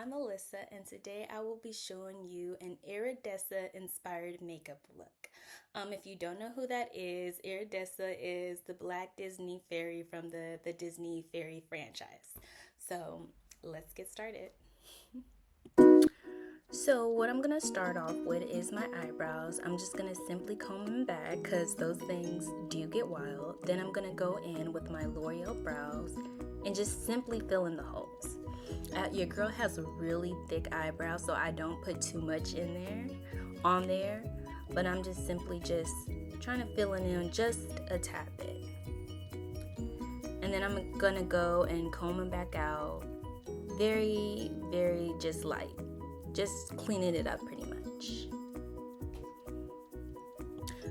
I'm Alyssa, and today I will be showing you an Iridessa inspired makeup look. If you don't know who that is, Iridessa is the Black Disney fairy from the Disney fairy franchise. So let's get started. So what I'm going to start off with is my eyebrows. I'm just going to simply comb them back because those things do get wild. Then I'm going to go in with my L'Oreal brows and just simply fill in the holes. Your girl has really thick eyebrows, so I don't put too much on there, but I'm just simply trying to fill it in just a tad bit. And then I'm going to go and comb them back out very, very just light. Just cleaning it up pretty much.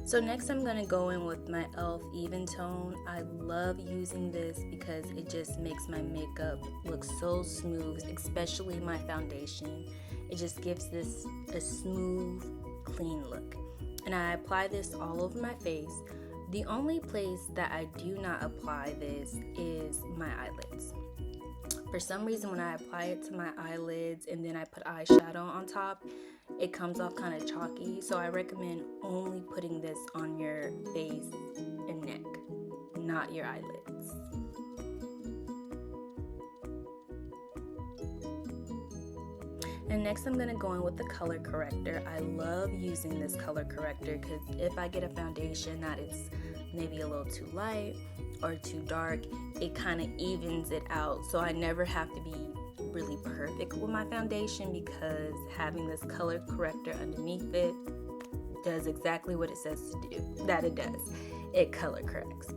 So next I'm going to go in with my e.l.f. Even Tone. I love using this because it just makes my makeup look so smooth, especially my foundation. It just gives this a smooth, clean look. And I apply this all over my face. The only place that I do not apply this is my eyelids. For some reason, when I apply it to my eyelids and then I put eyeshadow on top, it comes off kind of chalky. So I recommend only putting this on your face and neck, not your eyelids. And next I'm going to go in with the color corrector. I love using this color corrector because if I get a foundation that it's maybe a little too light or too dark, it kind of evens it out. So I never have to be really perfect with my foundation because having this color corrector underneath it does exactly what it says to do, that it does. It color corrects.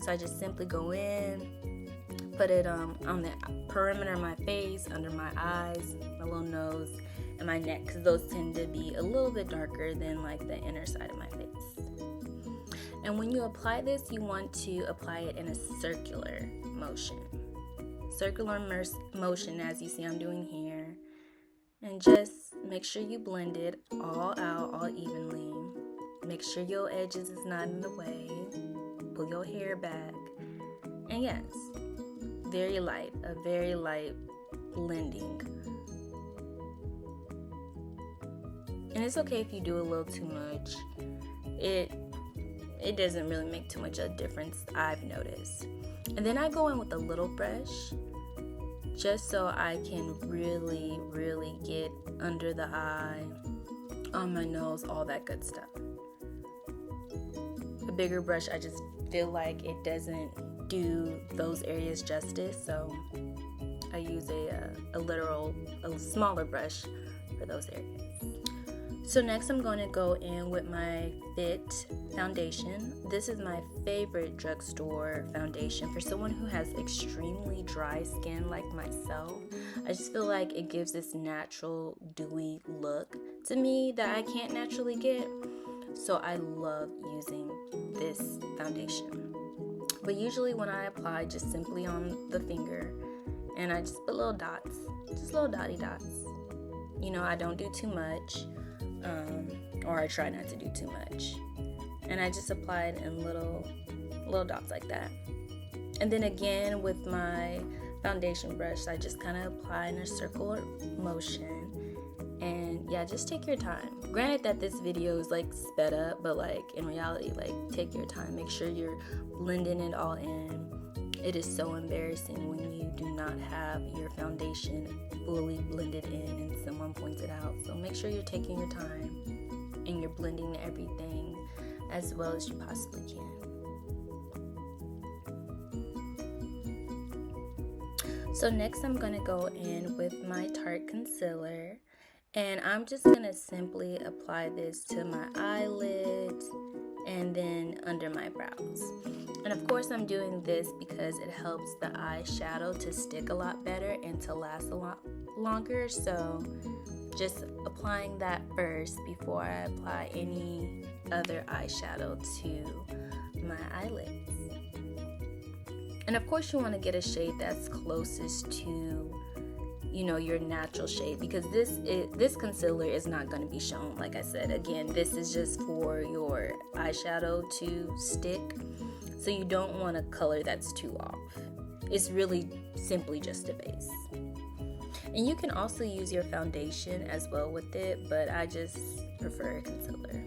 So I just simply go in, put it on the perimeter of my face, under my eyes, my little nose, and my neck, because those tend to be a little bit darker than like the inner side of my face. And when you apply this, you want to apply it in a circular motion. Circular motion, as you see I'm doing here. And just make sure you blend it all out, all evenly. Make sure your edges is not in the way. Pull your hair back. And yes, a very light blending. And it's okay if you do a little too much. It doesn't really make too much of a difference, I've noticed. And then I go in with a little brush just so I can really, really get under the eye, on my nose, all that good stuff. A bigger brush, I just feel like it doesn't do those areas justice, so I use a smaller brush for those areas. So next I'm going to go in with my Fit foundation. This is my favorite drugstore foundation for someone who has extremely dry skin like myself. I just feel like it gives this natural dewy look to me that I can't naturally get. So I love using this foundation. But usually when I apply, just simply on the finger, and I just put little dots, just little dotty dots. You know, I don't do too much. Or I try not to do too much. And I just apply it in little dots like that. And then again with my foundation brush, I just kind of apply in a circular motion. And yeah, just take your time. Granted that this video is like sped up, but like in reality, like take your time. Make sure you're blending it all in. It is so embarrassing when you do not have your foundation fully blended in and someone points it out. So make sure you're taking your time and you're blending everything as well as you possibly can. So next I'm going to go in with my Tarte concealer, and I'm just going to simply apply this to my eyelids and then under my brows. And of course I'm doing this because it helps the eyeshadow to stick a lot better and to last a lot longer. So just applying that first before I apply any other eyeshadow to my eyelids. And of course you want to get a shade that's closest to, you know, your natural shade, because this concealer is not going to be shown. Like I said, again, this is just for your eyeshadow to stick. So you don't want a color that's too off. It's really simply just a base. And you can also use your foundation as well with it, but I just prefer concealer.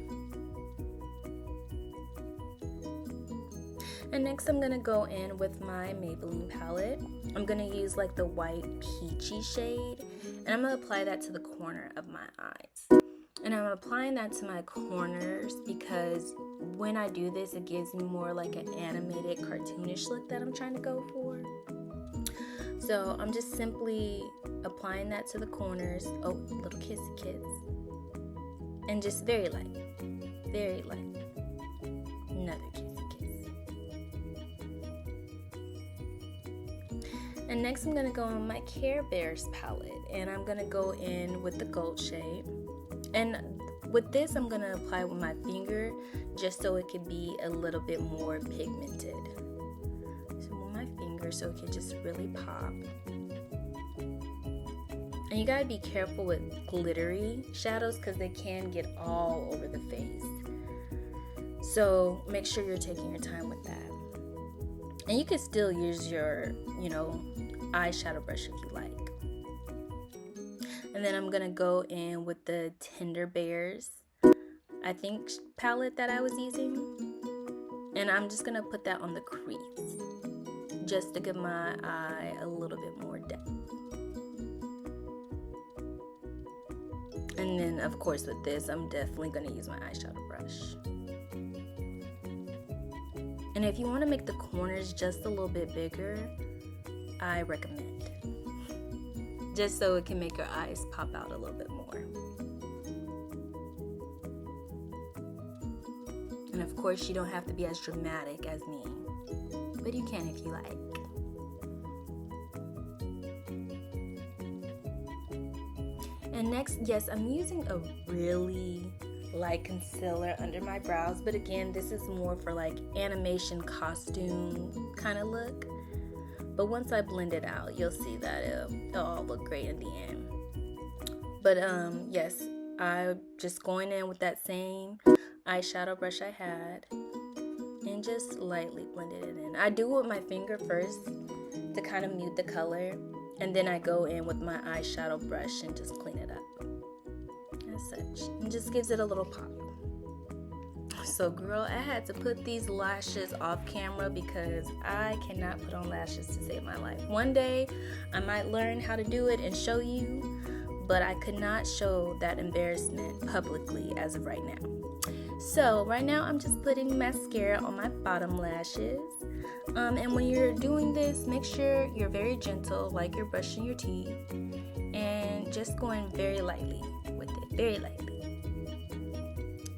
And next I'm going to go in with my Maybelline palette. I'm going to use like the white peachy shade, and I'm going to apply that to the corner of my eyes. And I'm applying that to my corners because when I do this, it gives me more like an animated, cartoonish look that I'm trying to go for. So I'm just simply applying that to the corners. Oh, little kissy kiss. And just very light. Very light. Another kissy kiss. And next I'm going to go on my Care Bears palette. And I'm going to go in with the gold shade. And with this, I'm going to apply with my finger just so it can be a little bit more pigmented. So with my finger so it can just really pop. And you got to be careful with glittery shadows because they can get all over the face. So make sure you're taking your time with that. And you can still use your, eyeshadow brush if you like. And then I'm going to go in with the Tender Bears, I think, palette that I was using. And I'm just going to put that on the crease, just to give my eye a little bit more depth. And then, of course, with this, I'm definitely going to use my eyeshadow brush. And if you want to make the corners just a little bit bigger, I recommend. Just so it can make your eyes pop out a little bit more. And of course, you don't have to be as dramatic as me, but you can if you like. And next, yes, I'm using a really light concealer under my brows, but again, this is more for like animation costume kind of look. But once I blend it out, you'll see that it'll all look great in the end. But yes, I'm just going in with that same eyeshadow brush I had and just lightly blended it in. I do it with my finger first to kind of mute the color, and then I go in with my eyeshadow brush and just clean it up as such. It just gives it a little pop. So girl, I had to put these lashes off camera because I cannot put on lashes to save my life. One day I might learn how to do it and show you, but I could not show that embarrassment publicly as of right now. So right now I'm just putting mascara on my bottom lashes. And when you're doing this, make sure you're very gentle, like you're brushing your teeth, and just going very lightly with it, very lightly.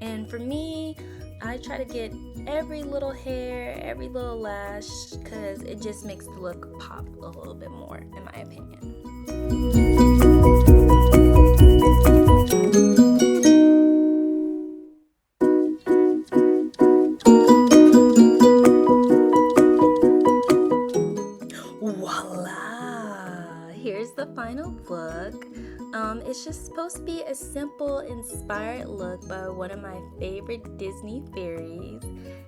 And for me, I try to get every little hair, every little lash, because it just makes the look pop a little bit more, in my opinion. Voila! Here's the final look. It's just supposed to be a simple, inspired look by one of my favorite Disney fairies.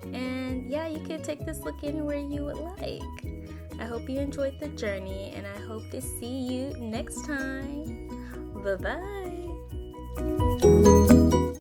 And yeah, you can take this look anywhere you would like. I hope you enjoyed the journey, and I hope to see you next time. Bye-bye.